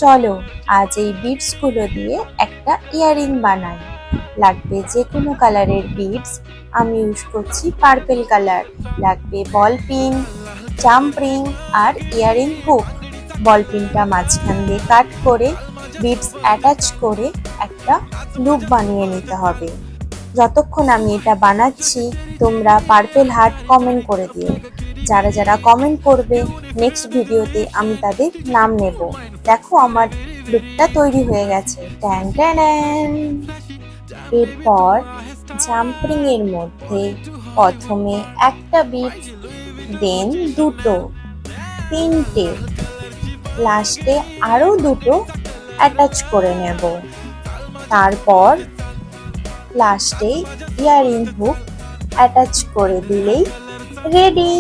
চলো আজ এই বিডসগুলো দিয়ে একটা ইয়ারিং বানাই। লাগবে যে কোনো কালারের বিডস, আমি ইউজ করছি পার্পল কালার। লাগবে বল পিন, জাম্প রিং আর ইয়ারিং হুক। বল পিনটা মাঝখান দিয়ে কাট করে বিডস অ্যাটাচ করে একটা লুপ বানিয়ে নিতে হবে। যতক্ষণ আমি এটা বানাচ্ছি তোমরা পার্পল হার্ট কমেন্ট করে দিও। যারা যারা কমেন্ট করবে নেক্সট ভিডিওতে আমি তাদের নাম নেব। দেখো আমার লুকটা তৈরি হয়ে গেছে। Tan tan. এরপর জাম্পিং এর মধ্যে প্রথমে একটা বিট, দেন দুটো, তিনটে, লাস্টে আরো দুটো অ্যাটাচ করে নেব। তারপর লাস্টে ইয়ারিং হুক অ্যাটাচ করে দিলেই রেডি।